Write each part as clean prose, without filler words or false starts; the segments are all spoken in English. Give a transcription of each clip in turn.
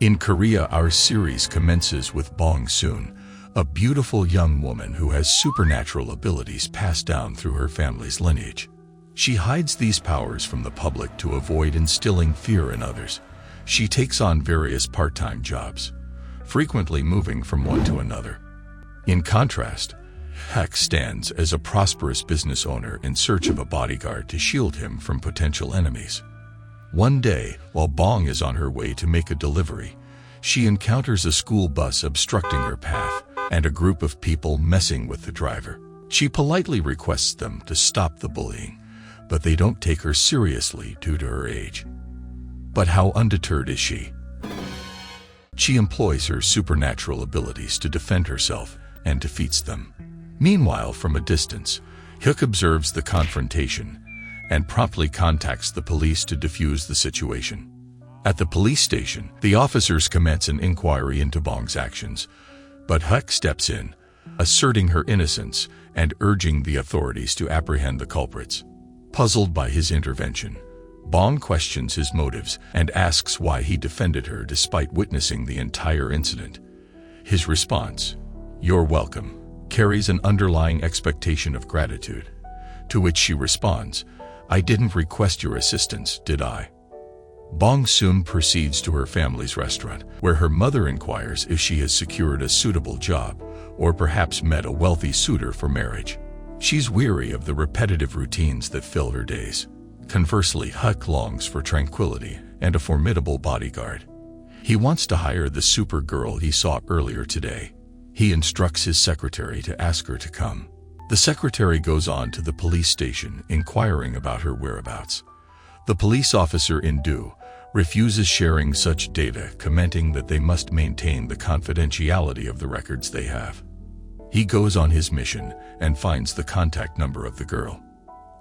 In Korea, our series commences with Bong-soon, a beautiful young woman who has supernatural abilities passed down through her family's lineage. She hides these powers from the public to avoid instilling fear in others. She takes on various part-time jobs, frequently moving from one to another. In contrast, Hyuk stands as a prosperous business owner in search of a bodyguard to shield him from potential enemies. One day, while Bong is on her way to make a delivery, she encounters a school bus obstructing her path and a group of people messing with the driver. She politely requests them to stop the bullying, but they don't take her seriously due to her age. But how undeterred is she? She employs her supernatural abilities to defend herself and defeats them. Meanwhile, from a distance, Hyuk observes the confrontation and promptly contacts the police to defuse the situation. At the police station, the officers commence an inquiry into Bong's actions, but Hyuk steps in, asserting her innocence and urging the authorities to apprehend the culprits. Puzzled by his intervention, Bong questions his motives and asks why he defended her despite witnessing the entire incident. His response, "You're welcome," carries an underlying expectation of gratitude, to which she responds, "I didn't request your assistance, did I?" Bong-soon proceeds to her family's restaurant, where her mother inquires if she has secured a suitable job or perhaps met a wealthy suitor for marriage. She's weary of the repetitive routines that fill her days. Conversely, Hyuk longs for tranquility and a formidable bodyguard. He wants to hire the super girl he saw earlier today. He instructs his secretary to ask her to come. The secretary goes on to the police station, inquiring about her whereabouts. The police officer In-do refuses sharing such data, commenting that they must maintain the confidentiality of the records they have. He goes on his mission and finds the contact number of the girl.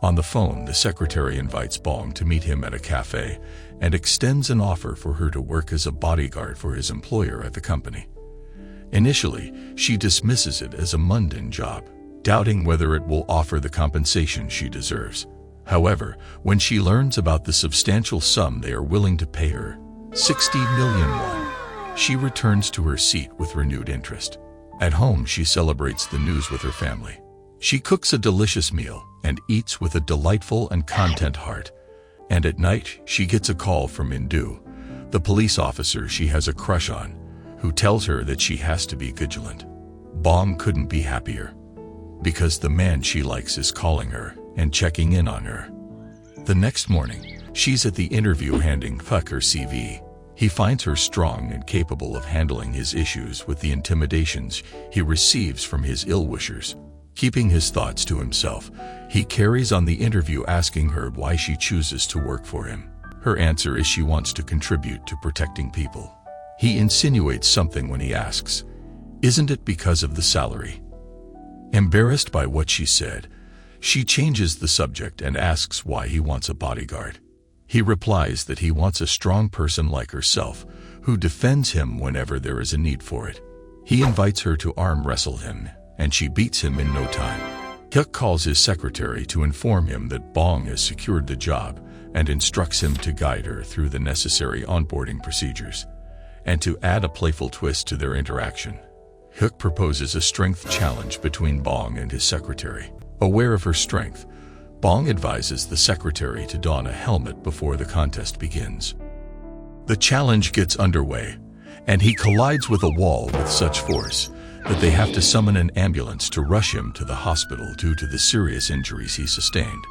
On the phone, the secretary invites Bong to meet him at a cafe and extends an offer for her to work as a bodyguard for his employer at the company. Initially, she dismisses it as a mundane job, doubting whether it will offer the compensation she deserves. However, when she learns about the substantial sum they are willing to pay her, 60 million won, she returns to her seat with renewed interest. At home, she celebrates the news with her family. She cooks a delicious meal and eats with a delightful and content heart. And at night, she gets a call from In-do, the police officer she has a crush on, who tells her that she has to be vigilant. Bong couldn't be happier, because the man she likes is calling her and checking in on her. The next morning, she's at the interview handing Hyuk her CV. He finds her strong and capable of handling his issues with the intimidations he receives from his ill-wishers. Keeping his thoughts to himself, he carries on the interview, asking her why she chooses to work for him. Her answer is she wants to contribute to protecting people. He insinuates something when he asks, "Isn't it because of the salary?" Embarrassed by what she said, she changes the subject and asks why he wants a bodyguard. He replies that he wants a strong person like herself, who defends him whenever there is a need for it. He invites her to arm wrestle him, and she beats him in no time. Hyuk calls his secretary to inform him that Bong has secured the job and instructs him to guide her through the necessary onboarding procedures. And to add a playful twist to their interaction, Hyuk proposes a strength challenge between Bong and his secretary. Aware of her strength, Bong advises the secretary to don a helmet before the contest begins. The challenge gets underway, and he collides with a wall with such force that they have to summon an ambulance to rush him to the hospital due to the serious injuries he sustained.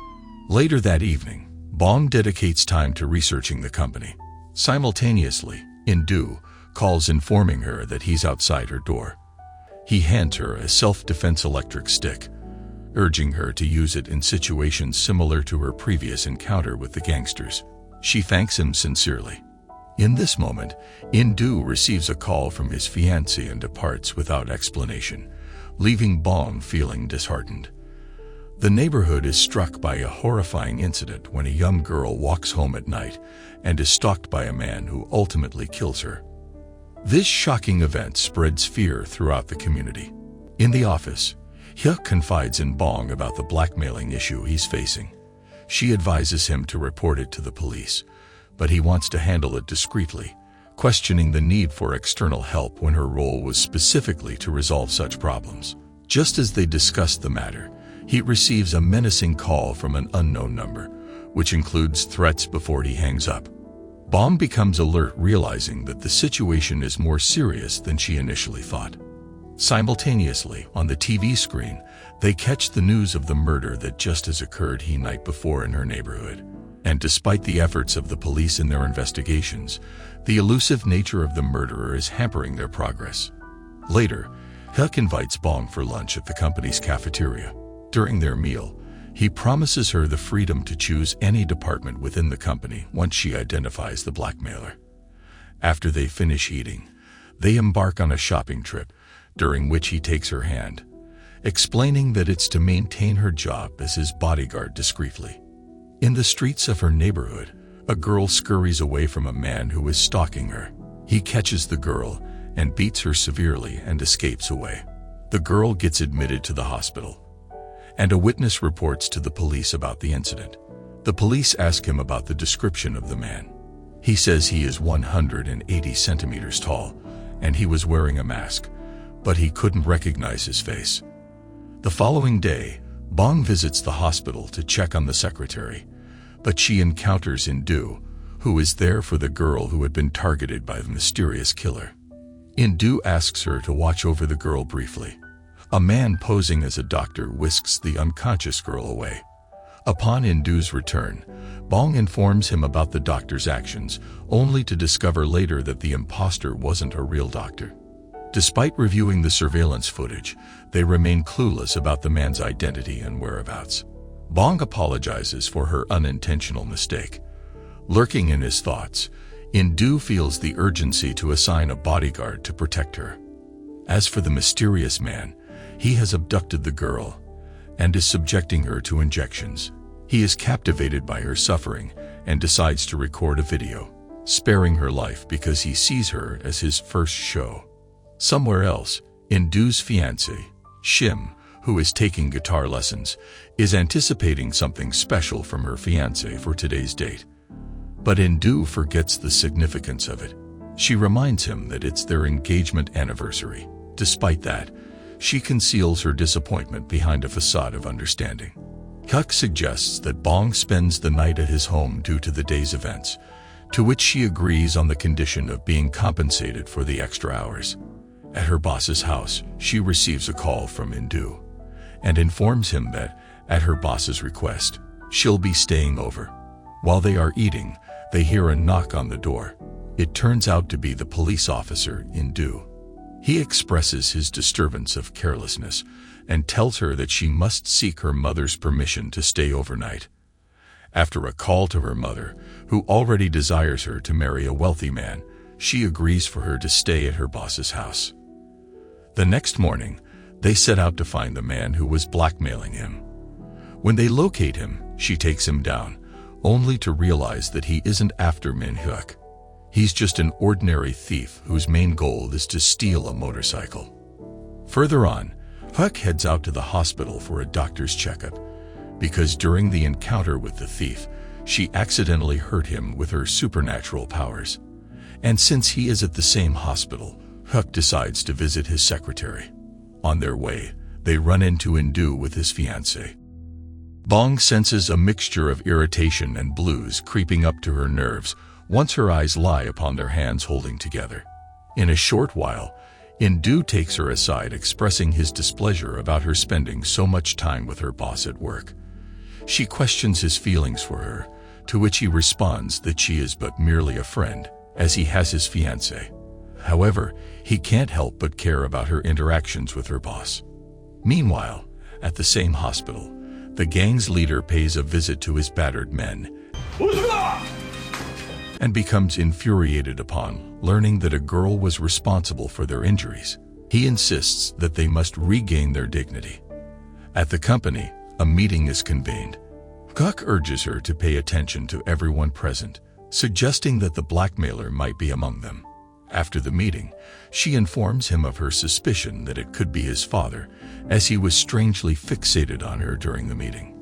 Later that evening, Bong dedicates time to researching the company. Simultaneously, In-do calls, informing her that he's outside her door. He hands her a self-defense electric stick, urging her to use it in situations similar to her previous encounter with the gangsters. She thanks him sincerely. In this moment, In-do receives a call from his fiancée and departs without explanation, leaving Bong feeling disheartened. The neighborhood is struck by a horrifying incident when a young girl walks home at night and is stalked by a man who ultimately kills her. This shocking event spreads fear throughout the community. In the office, Hyuk confides in Bong about the blackmailing issue he's facing. She advises him to report it to the police, but he wants to handle it discreetly, questioning the need for external help when her role was specifically to resolve such problems. Just as they discussed the matter, he receives a menacing call from an unknown number, which includes threats before he hangs up. Bong becomes alert, realizing that the situation is more serious than she initially thought. Simultaneously, on the TV screen, they catch the news of the murder that just has occurred the night before in her neighborhood. And despite the efforts of the police in their investigations, the elusive nature of the murderer is hampering their progress. Later, Hyuk invites Bong for lunch at the company's cafeteria. During their meal, he promises her the freedom to choose any department within the company once she identifies the blackmailer. After they finish eating, they embark on a shopping trip, during which he takes her hand, explaining that it's to maintain her job as his bodyguard discreetly. In the streets of her neighborhood, a girl scurries away from a man who is stalking her. He catches the girl and beats her severely and escapes away. The girl gets admitted to the hospital, and a witness reports to the police about the incident. The police ask him about the description of the man. He says he is 180 centimeters tall, and he was wearing a mask, but he couldn't recognize his face. The following day, Bong visits the hospital to check on the secretary, but she encounters In-do, who is there for the girl who had been targeted by the mysterious killer. In-do asks her to watch over the girl briefly. A man posing as a doctor whisks the unconscious girl away. Upon In-do's return, Bong informs him about the doctor's actions, only to discover later that the imposter wasn't a real doctor. Despite reviewing the surveillance footage, they remain clueless about the man's identity and whereabouts. Bong apologizes for her unintentional mistake. Lurking in his thoughts, In-do feels the urgency to assign a bodyguard to protect her. As for the mysterious man, he has abducted the girl and is subjecting her to injections. He is captivated by her suffering and decides to record a video, sparing her life because he sees her as his first show. Somewhere else, In-do's fiancé, Shim, who is taking guitar lessons, is anticipating something special from her fiancé for today's date. But In-do forgets the significance of it. She reminds him that it's their engagement anniversary. Despite that, she conceals her disappointment behind a facade of understanding. Hyuk suggests that Bong spends the night at his home due to the day's events, to which she agrees on the condition of being compensated for the extra hours. At her boss's house, she receives a call from In-do and informs him that, at her boss's request, she'll be staying over. While they are eating, they hear a knock on the door. It turns out to be the police officer, In-do. He expresses his disturbance of carelessness and tells her that she must seek her mother's permission to stay overnight. After a call to her mother, who already desires her to marry a wealthy man, she agrees for her to stay at her boss's house. The next morning, they set out to find the man who was blackmailing him. When they locate him, she takes him down, only to realize that he isn't after Min-hyuk. He's just an ordinary thief whose main goal is to steal a motorcycle. Further on, Hyuk heads out to the hospital for a doctor's checkup, because during the encounter with the thief, she accidentally hurt him with her supernatural powers. And since he is at the same hospital, Hyuk decides to visit his secretary. On their way, they run into In-do with his fiancé. Bong senses a mixture of irritation and blues creeping up to her nerves once her eyes lie upon their hands holding together. In a short while, In-do takes her aside, expressing his displeasure about her spending so much time with her boss at work. She questions his feelings for her, to which he responds that she is but merely a friend, as he has his fiancé. However, he can't help but care about her interactions with her boss. Meanwhile, at the same hospital, the gang's leader pays a visit to his battered men and becomes infuriated upon learning that a girl was responsible for their injuries. He insists that they must regain their dignity. At the company, a meeting is convened. Hyuk urges her to pay attention to everyone present, suggesting that the blackmailer might be among them. After the meeting, she informs him of her suspicion that it could be his father, as he was strangely fixated on her during the meeting.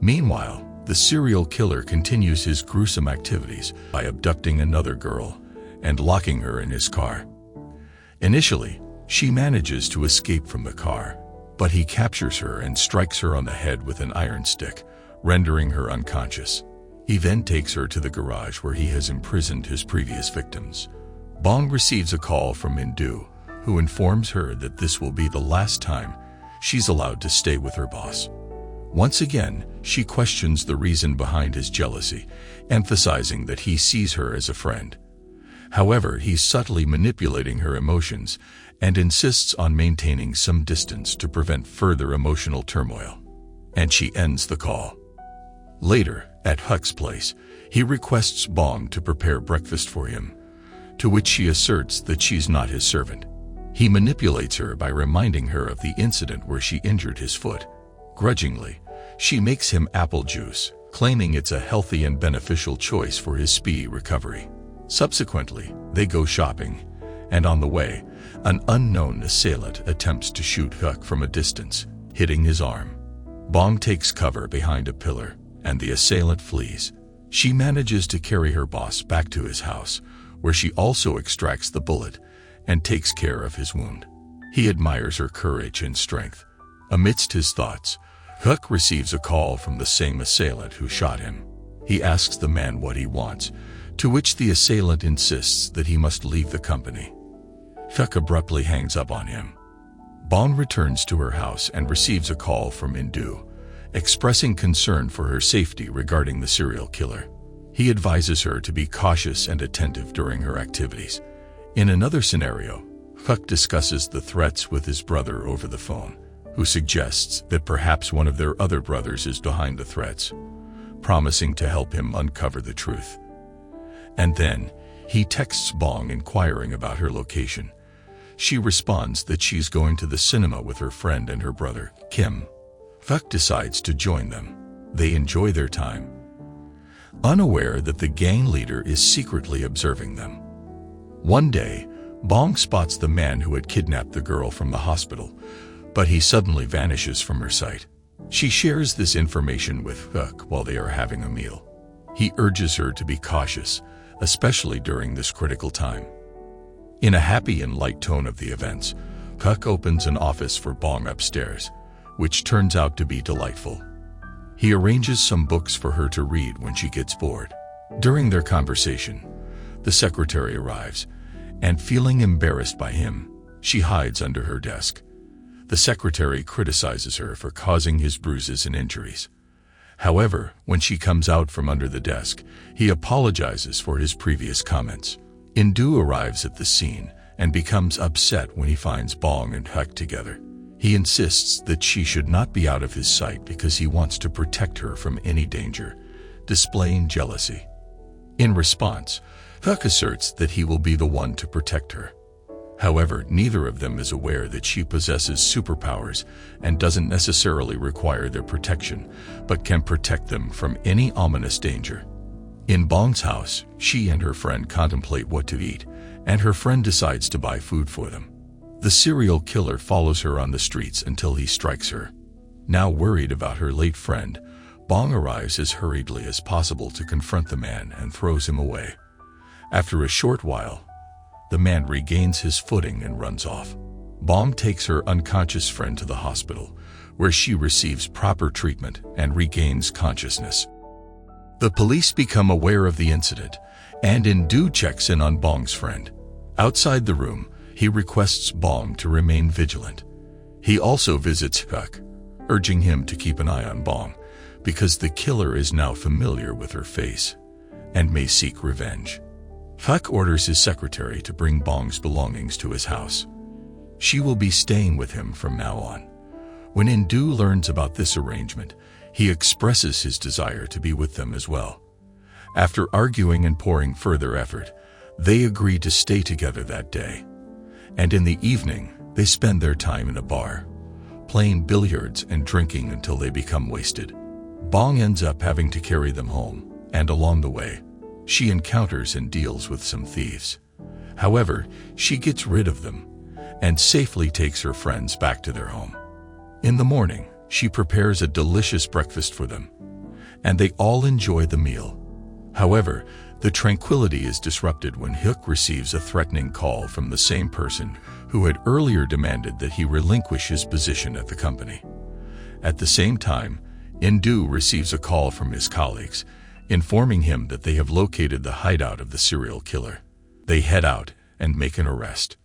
Meanwhile, the serial killer continues his gruesome activities by abducting another girl and locking her in his car. Initially, she manages to escape from the car, but he captures her and strikes her on the head with an iron stick, rendering her unconscious. He then takes her to the garage where he has imprisoned his previous victims. Bong receives a call from Min-hyuk, who informs her that this will be the last time she's allowed to stay with her boss. Once again, she questions the reason behind his jealousy, emphasizing that he sees her as a friend. However, he's subtly manipulating her emotions and insists on maintaining some distance to prevent further emotional turmoil. And she ends the call. Later, at Hyuk's place, he requests Bong to prepare breakfast for him, to which she asserts that she's not his servant. He manipulates her by reminding her of the incident where she injured his foot. Grudgingly, she makes him apple juice, claiming it's a healthy and beneficial choice for his speedy recovery. Subsequently, they go shopping, and on the way, an unknown assailant attempts to shoot Hyuk from a distance, hitting his arm. Bong takes cover behind a pillar, and the assailant flees. She manages to carry her boss back to his house, where she also extracts the bullet and takes care of his wound. He admires her courage and strength. Amidst his thoughts, Hyuk receives a call from the same assailant who shot him. He asks the man what he wants, to which the assailant insists that he must leave the company. Hyuk abruptly hangs up on him. Bong returns to her house and receives a call from Min-hyuk, expressing concern for her safety regarding the serial killer. He advises her to be cautious and attentive during her activities. In another scenario, Hyuk discusses the threats with his brother over the phone, who suggests that perhaps one of their other brothers is behind the threats, promising to help him uncover the truth. And then, he texts Bong inquiring about her location. She responds that she's going to the cinema with her friend and her brother, Kim. Hyuk decides to join them. They enjoy their time, unaware that the gang leader is secretly observing them. One day, Bong spots the man who had kidnapped the girl from the hospital, but he suddenly vanishes from her sight. She shares this information with Hyuk while they are having a meal. He urges her to be cautious, especially during this critical time. In a happy and light tone of the events, Hyuk opens an office for Bong upstairs, which turns out to be delightful. He arranges some books for her to read when she gets bored. During their conversation, the secretary arrives, and feeling embarrassed by him, she hides under her desk. The secretary criticizes her for causing his bruises and injuries. However, when she comes out from under the desk, he apologizes for his previous comments. Min-hyuk arrives at the scene and becomes upset when he finds Bong and Hyuk together. He insists that she should not be out of his sight because he wants to protect her from any danger, displaying jealousy. In response, Hyuk asserts that he will be the one to protect her. However, neither of them is aware that she possesses superpowers and doesn't necessarily require their protection, but can protect them from any ominous danger. In Bong's house, she and her friend contemplate what to eat, and her friend decides to buy food for them. The serial killer follows her on the streets until he strikes her. Now worried about her late friend, Bong arrives as hurriedly as possible to confront the man and throws him away. After a short while, the man regains his footing and runs off. Bong takes her unconscious friend to the hospital, where she receives proper treatment and regains consciousness. The police become aware of the incident, and Min-hyuk checks in on Bong's friend. Outside the room, he requests Bong to remain vigilant. He also visits Hyuk, urging him to keep an eye on Bong, because the killer is now familiar with her face and may seek revenge. Hyuk orders his secretary to bring Bong's belongings to his house. She will be staying with him from now on. When Min-hyuk learns about this arrangement, he expresses his desire to be with them as well. After arguing and pouring further effort, they agree to stay together that day. And in the evening, they spend their time in a bar, playing billiards and drinking until they become wasted. Bong ends up having to carry them home, and along the way, she encounters and deals with some thieves. However, she gets rid of them and safely takes her friends back to their home. In the morning, she prepares a delicious breakfast for them, and they all enjoy the meal. However, The tranquility is disrupted when Hyuk receives a threatening call from the same person who had earlier demanded that he relinquish his position at the company. At the same time, In-do receives a call from his colleagues, informing him that they have located the hideout of the serial killer. They head out and make an arrest.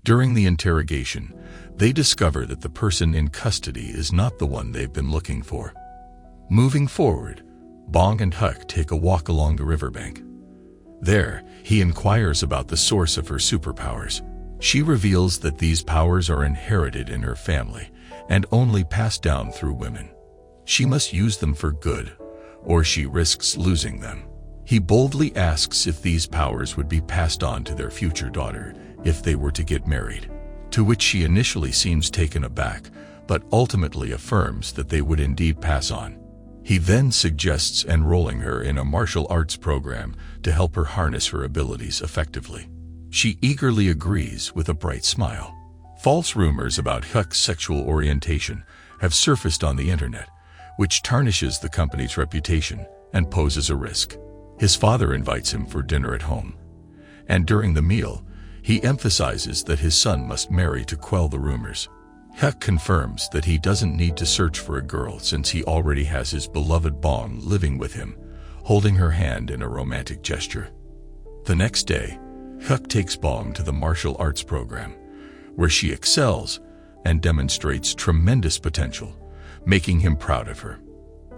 During the interrogation, they discover that the person in custody is not the one they've been looking for. Moving forward, Bong and Hyuk take a walk along the riverbank. There, he inquires about the source of her superpowers. She reveals that these powers are inherited in her family and only passed down through women. She must use them for good, or she risks losing them. He boldly asks if these powers would be passed on to their future daughter if they were to get married, to which she initially seems taken aback, but ultimately affirms that they would indeed pass on. He then suggests enrolling her in a martial arts program to help her harness her abilities effectively. She eagerly agrees with a bright smile. False rumors about Hyuk's sexual orientation have surfaced on the internet, which tarnishes the company's reputation and poses a risk. His father invites him for dinner at home, and during the meal, he emphasizes that his son must marry to quell the rumors. Hyuk confirms that he doesn't need to search for a girl since he already has his beloved Bong living with him, holding her hand in a romantic gesture. The next day, Hyuk takes Bong to the martial arts program, where she excels and demonstrates tremendous potential, making him proud of her.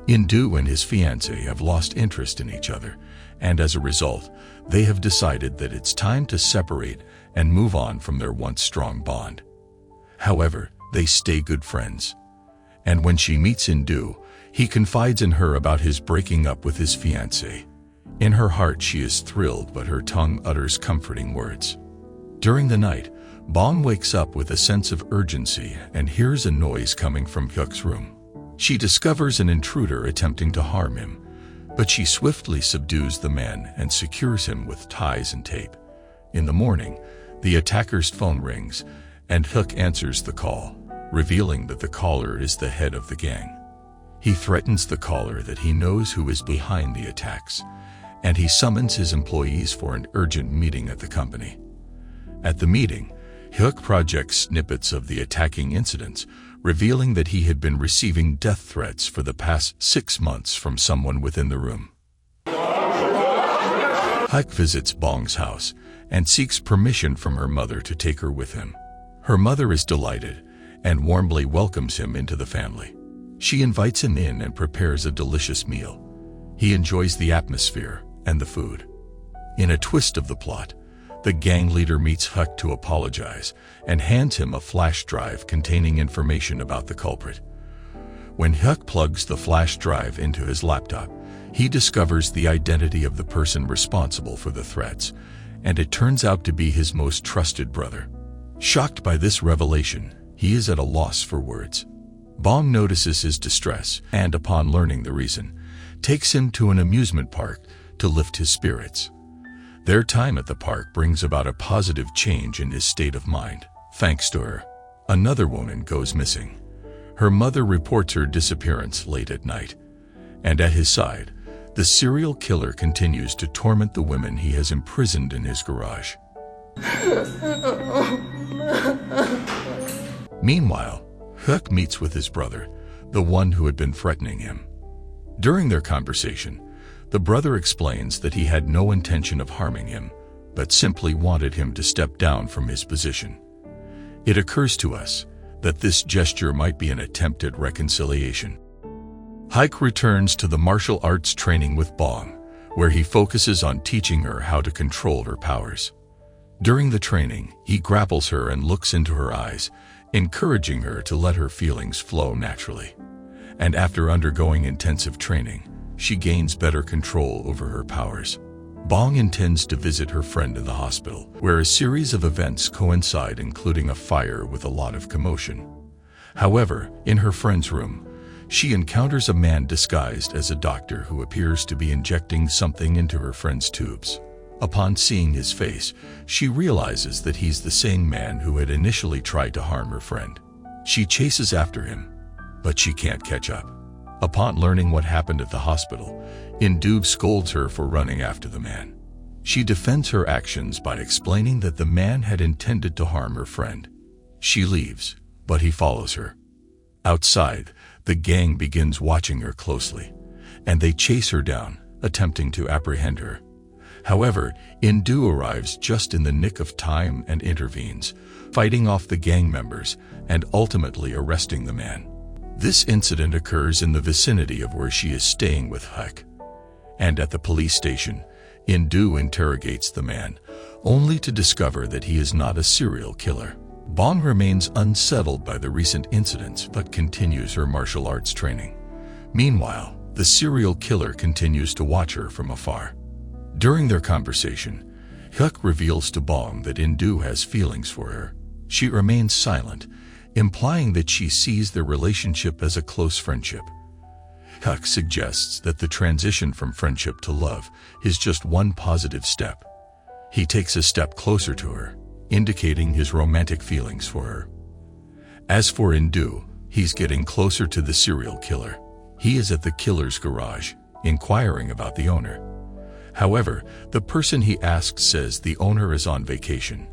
In-do and his fiancée have lost interest in each other, and as a result, they have decided that it's time to separate and move on from their once strong bond. However, they stay good friends. And when she meets In-do, he confides in her about his breaking up with his fiancée. In her heart, she is thrilled, but her tongue utters comforting words. During the night, Bong wakes up with a sense of urgency and hears a noise coming from Hyuk's room. She discovers an intruder attempting to harm him, but she swiftly subdues the man and secures him with ties and tape. In the morning, the attacker's phone rings, and Hyuk answers the call, revealing that the caller is the head of the gang. He threatens the caller that he knows who is behind the attacks, and he summons his employees for an urgent meeting at the company. At the meeting, Hyuk projects snippets of the attacking incidents, revealing that he had been receiving death threats for the past 6 months from someone within the room. Hyuk visits Bong's house and seeks permission from her mother to take her with him. Her mother is delighted and warmly welcomes him into the family. She invites him in and prepares a delicious meal. He enjoys the atmosphere and the food. In a twist of the plot, the gang leader meets Hyuk to apologize and hands him a flash drive containing information about the culprit. When Hyuk plugs the flash drive into his laptop, he discovers the identity of the person responsible for the threats, and it turns out to be his most trusted brother. Shocked by this revelation, he is at a loss for words. Bong notices his distress and, upon learning the reason, takes him to an amusement park to lift his spirits. Their time at the park brings about a positive change in his state of mind. Thanks to her, another woman goes missing. Her mother reports her disappearance late at night, and at his side, the serial killer continues to torment the women he has imprisoned in his garage. Meanwhile, Hyuk meets with his brother, the one who had been threatening him. During their conversation, the brother explains that he had no intention of harming him, but simply wanted him to step down from his position. It occurs to us that this gesture might be an attempt at reconciliation. Hyuk returns to the martial arts training with Bong, where he focuses on teaching her how to control her powers. During the training, he grapples her and looks into her eyes, encouraging her to let her feelings flow naturally. And after undergoing intensive training, she gains better control over her powers. Bong intends to visit her friend in the hospital, where a series of events coincide, including a fire with a lot of commotion. However, in her friend's room, she encounters a man disguised as a doctor who appears to be injecting something into her friend's tubes. Upon seeing his face, she realizes that he's the same man who had initially tried to harm her friend. She chases after him, but she can't catch up. Upon learning what happened at the hospital, In-do scolds her for running after the man. She defends her actions by explaining that the man had intended to harm her friend. She leaves, but he follows her. Outside, the gang begins watching her closely, and they chase her down, attempting to apprehend her. However, In-do arrives just in the nick of time and intervenes, fighting off the gang members and ultimately arresting the man. This incident occurs in the vicinity of where she is staying with Hyuk. And at the police station, In-do interrogates the man, only to discover that he is not a serial killer. Bong remains unsettled by the recent incidents but continues her martial arts training. Meanwhile, the serial killer continues to watch her from afar. During their conversation, Hyuk reveals to Bong that In-do has feelings for her. She remains silent, implying that she sees their relationship as a close friendship. Hyuk suggests that the transition from friendship to love is just one positive step. He takes a step closer to her, indicating his romantic feelings for her. As for In-do, he's getting closer to the serial killer. He is at the killer's garage, inquiring about the owner. However, the person he asks says the owner is on vacation.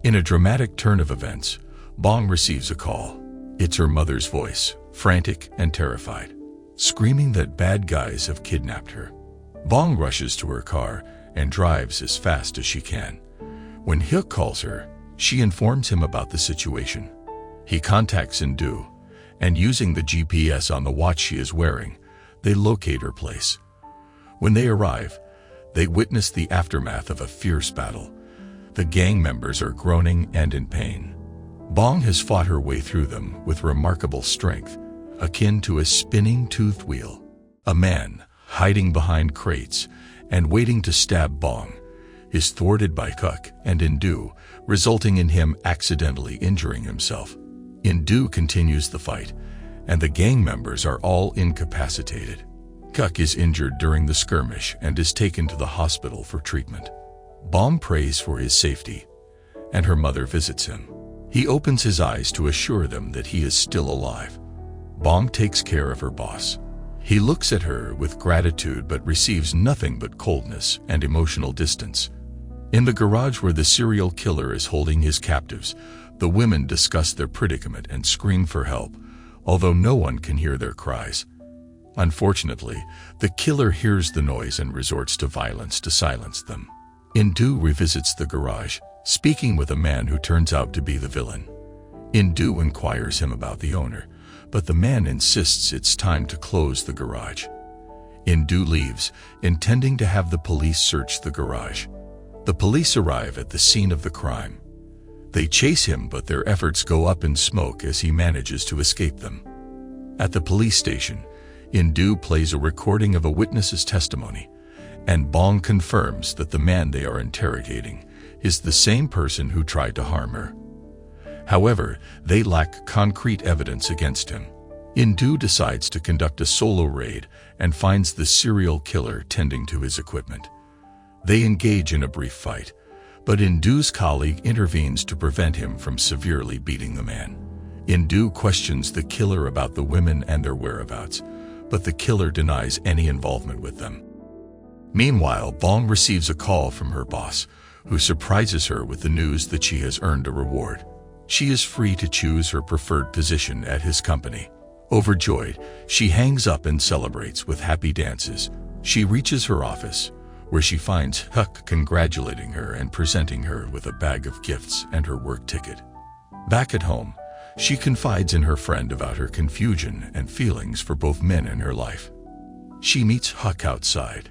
In a dramatic turn of events, Bong receives a call. It's her mother's voice, frantic and terrified, screaming that bad guys have kidnapped her. Bong rushes to her car and drives as fast as she can. When Hyuk calls her, she informs him about the situation. He contacts In-do, and using the GPS on the watch she is wearing, they locate her place. When they arrive, they witness the aftermath of a fierce battle. The gang members are groaning and in pain. Bong has fought her way through them with remarkable strength, akin to a spinning toothed wheel. A man, hiding behind crates and waiting to stab Bong, is thwarted by Hyuk and In-do, resulting in him accidentally injuring himself. In-do continues the fight, and the gang members are all incapacitated. Hyuk is injured during the skirmish and is taken to the hospital for treatment. Bong prays for his safety, and her mother visits him. He opens his eyes to assure them that he is still alive. Bong takes care of her boss. He looks at her with gratitude but receives nothing but coldness and emotional distance. In the garage where the serial killer is holding his captives, the women discuss their predicament and scream for help, although no one can hear their cries. Unfortunately, the killer hears the noise and resorts to violence to silence them. In-do revisits the garage, speaking with a man who turns out to be the villain. In-do inquires him about the owner, but the man insists it's time to close the garage. In-do leaves, intending to have the police search the garage. The police arrive at the scene of the crime. They chase him, but their efforts go up in smoke as he manages to escape them. At the police station, In-do plays a recording of a witness's testimony, and Bong confirms that the man they are interrogating is the same person who tried to harm her. However, they lack concrete evidence against him. In-do decides to conduct a solo raid and finds the serial killer tending to his equipment. They engage in a brief fight, but In-do's colleague intervenes to prevent him from severely beating the man. In-do questions the killer about the women and their whereabouts, but the killer denies any involvement with them. Meanwhile, Bong receives a call from her boss, who surprises her with the news that she has earned a reward. She is free to choose her preferred position at his company. Overjoyed, she hangs up and celebrates with happy dances. She reaches her office, where she finds Hyuk congratulating her and presenting her with a bag of gifts and her work ticket. Back at home, she confides in her friend about her confusion and feelings for both men in her life. She meets Hyuk outside.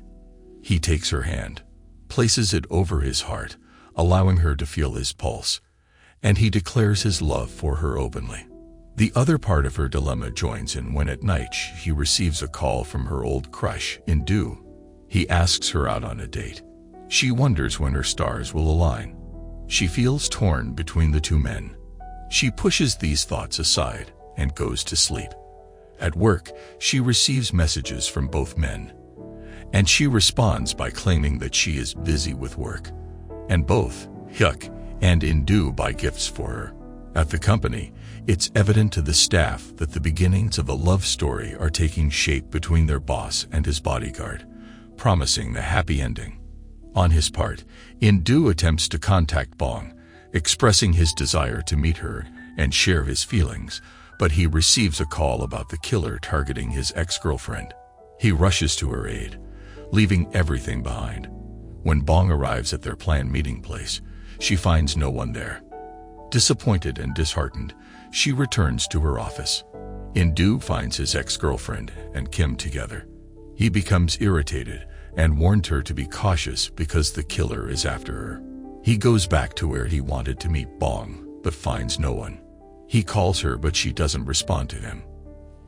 He takes her hand, places it over his heart, allowing her to feel his pulse, and he declares his love for her openly. The other part of her dilemma joins in when at night she receives a call from her old crush, In-do. He asks her out on a date. She wonders when her stars will align. She feels torn between the two men. She pushes these thoughts aside and goes to sleep. At work, she receives messages from both men, and she responds by claiming that she is busy with work, and both Hyuk and In-do buy gifts for her. At the company, it's evident to the staff that the beginnings of a love story are taking shape between their boss and his bodyguard, promising a happy ending. On his part, In-do attempts to contact Bong, expressing his desire to meet her and share his feelings, but he receives a call about the killer targeting his ex-girlfriend. He rushes to her aid, leaving everything behind. When Bong arrives at their planned meeting place, she finds no one there. Disappointed and disheartened, she returns to her office. In-do finds his ex-girlfriend and Kim together. He becomes irritated and warned her to be cautious because the killer is after her. He goes back to where he wanted to meet Bong, but finds no one. He calls her, but she doesn't respond to him.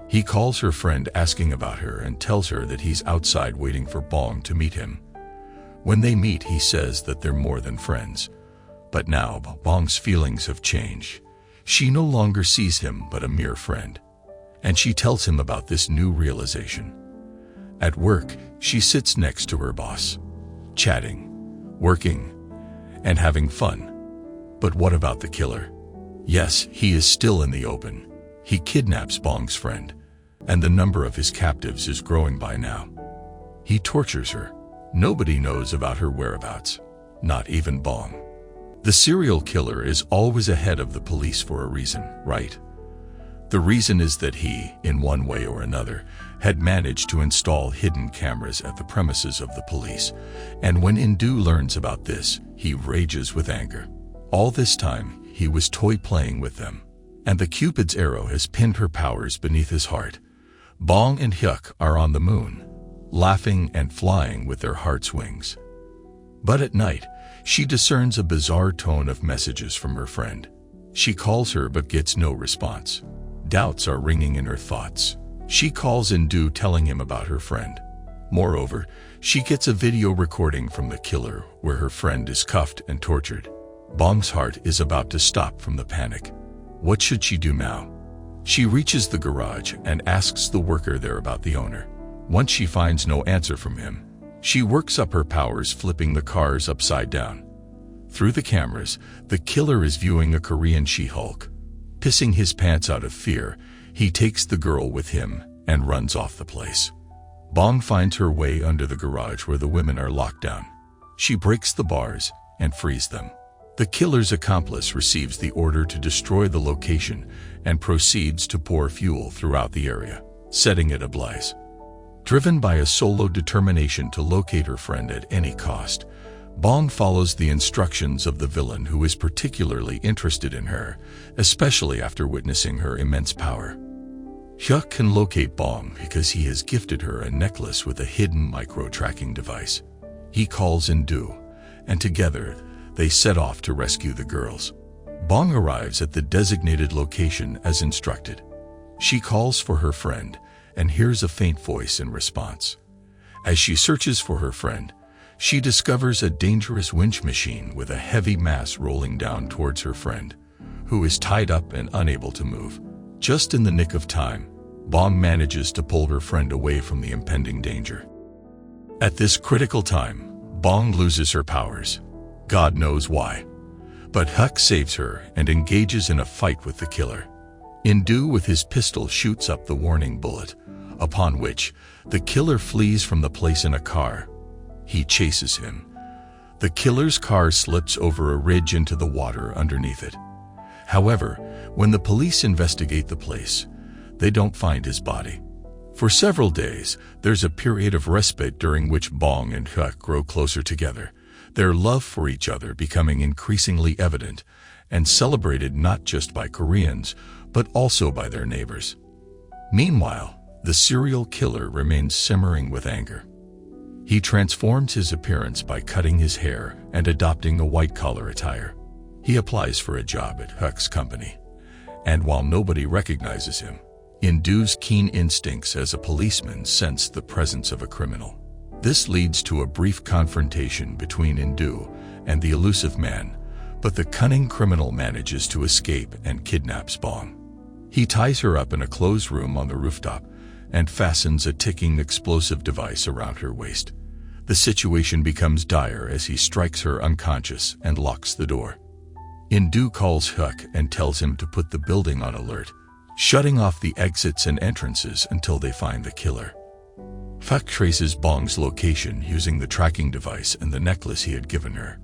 He calls her friend asking about her and tells her that he's outside waiting for Bong to meet him. When they meet, he says that they're more than friends. But now Bong's feelings have changed. She no longer sees him but a mere friend. And she tells him about this new realization. At work, she sits next to her boss, chatting, working, and having fun. But what about the killer? Yes, he is still in the open. He kidnaps Bong's friend, and the number of his captives is growing by now. He tortures her. Nobody knows about her whereabouts, not even Bong. The serial killer is always ahead of the police for a reason, right? The reason is that he, in one way or another, had managed to install hidden cameras at the premises of the police, and when In-do learns about this, he rages with anger. All this time, he was toy-playing with them, and the Cupid's arrow has pinned her powers beneath his heart. Bong and Hyuk are on the moon, laughing and flying with their heart's wings. But at night, she discerns a bizarre tone of messages from her friend. She calls her but gets no response. Doubts are ringing in her thoughts. She calls In-do telling him about her friend. Moreover, she gets a video recording from the killer where her friend is cuffed and tortured. Bong's heart is about to stop from the panic. What should she do now? She reaches the garage and asks the worker there about the owner. Once she finds no answer from him, she works up her powers, flipping the cars upside down. Through the cameras, the killer is viewing a Korean She-Hulk. Pissing his pants out of fear, he takes the girl with him and runs off the place. Bong finds her way under the garage where the women are locked down. She breaks the bars and frees them. The killer's accomplice receives the order to destroy the location and proceeds to pour fuel throughout the area, setting it ablaze. Driven by a solo determination to locate her friend at any cost, Bong follows the instructions of the villain, who is particularly interested in her, especially after witnessing her immense power. Hyuk can locate Bong because he has gifted her a necklace with a hidden micro-tracking device. He calls In-do, and together they set off to rescue the girls. Bong arrives at the designated location as instructed. She calls for her friend and hears a faint voice in response. As she searches for her friend, she discovers a dangerous winch machine with a heavy mass rolling down towards her friend, who is tied up and unable to move. Just in the nick of time, Bong manages to pull her friend away from the impending danger. At this critical time, Bong loses her powers. God knows why. But Hyuk saves her and engages in a fight with the killer. In-do with his pistol shoots up the warning bullet, upon which the killer flees from the place in a car. He chases him. The killer's car slips over a ridge into the water underneath it. However, when the police investigate the place, they don't find his body. For several days, there's a period of respite during which Bong and Hyuk grow closer together, their love for each other becoming increasingly evident and celebrated not just by Koreans, but also by their neighbors. Meanwhile, the serial killer remains simmering with anger. He transforms his appearance by cutting his hair and adopting a white-collar attire. He applies for a job at Hyuk's company, and while nobody recognizes him, In-do's keen instincts as a policeman sense the presence of a criminal. This leads to a brief confrontation between In-do and the elusive man, but the cunning criminal manages to escape and kidnaps Bong. He ties her up in a closed room on the rooftop and fastens a ticking explosive device around her waist. The situation becomes dire as he strikes her unconscious and locks the door. In-do calls Hyuk and tells him to put the building on alert, shutting off the exits and entrances until they find the killer. Hyuk traces Bong's location using the tracking device and the necklace he had given her.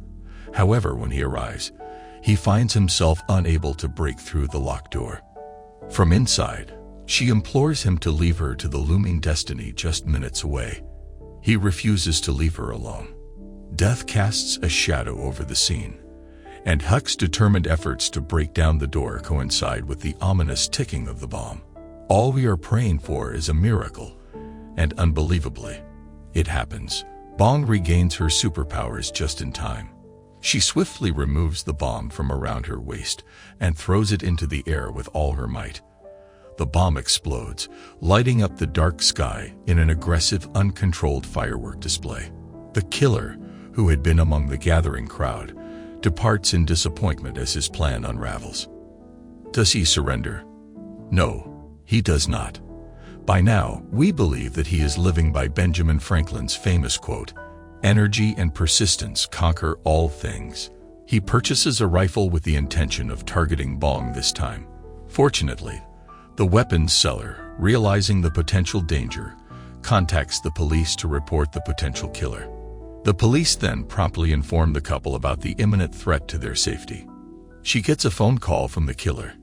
However, when he arrives, he finds himself unable to break through the locked door. From inside, she implores him to leave her to the looming destiny just minutes away. He refuses to leave her alone. Death casts a shadow over the scene, and Hyuk's determined efforts to break down the door coincide with the ominous ticking of the bomb. All we are praying for is a miracle, and unbelievably, it happens. Bong regains her superpowers just in time. She swiftly removes the bomb from around her waist and throws it into the air with all her might. The bomb explodes, lighting up the dark sky in an aggressive, uncontrolled firework display. The killer, who had been among the gathering crowd, departs in disappointment as his plan unravels. Does he surrender? No, he does not. By now, we believe that he is living by Benjamin Franklin's famous quote, "Energy and persistence conquer all things." He purchases a rifle with the intention of targeting Bong this time. Fortunately, the weapons seller, realizing the potential danger, contacts the police to report the potential killer. The police then promptly inform the couple about the imminent threat to their safety. She gets a phone call from the killer.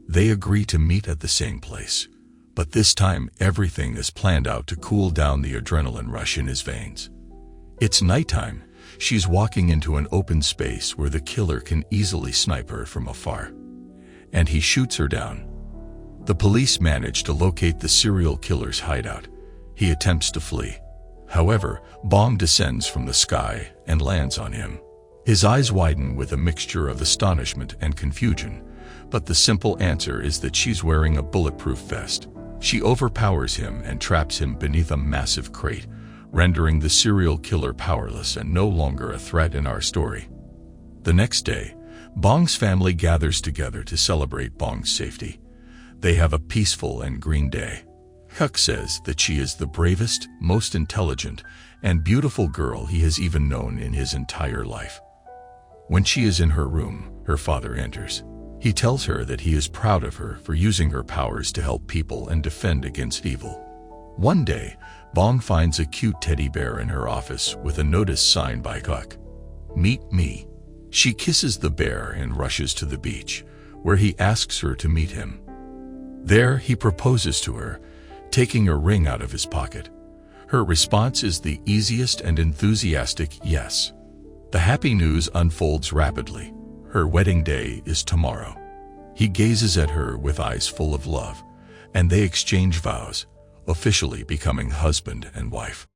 They agree to meet at the same place, but this time everything is planned out to cool down the adrenaline rush in his veins. It's nighttime. She's walking into an open space where the killer can easily snipe her from afar, and he shoots her down. The police manage to locate the serial killer's hideout. He attempts to flee. However, Bong descends from the sky and lands on him. His eyes widen with a mixture of astonishment and confusion, but the simple answer is that she's wearing a bulletproof vest. She overpowers him and traps him beneath a massive crate, rendering the serial killer powerless and no longer a threat in our story. The next day, Bong's family gathers together to celebrate Bong's safety. They have a peaceful and green day. Hyuk says that she is the bravest, most intelligent, and beautiful girl he has even known in his entire life. When she is in her room, her father enters. He tells her that he is proud of her for using her powers to help people and defend against evil. One day, Bong finds a cute teddy bear in her office with a notice signed by Hyuk. "Meet me." She kisses the bear and rushes to the beach, where he asks her to meet him. There, he proposes to her, taking a ring out of his pocket. Her response is the easiest and enthusiastic yes. The happy news unfolds rapidly. Her wedding day is tomorrow. He gazes at her with eyes full of love, and they exchange vows, officially becoming husband and wife.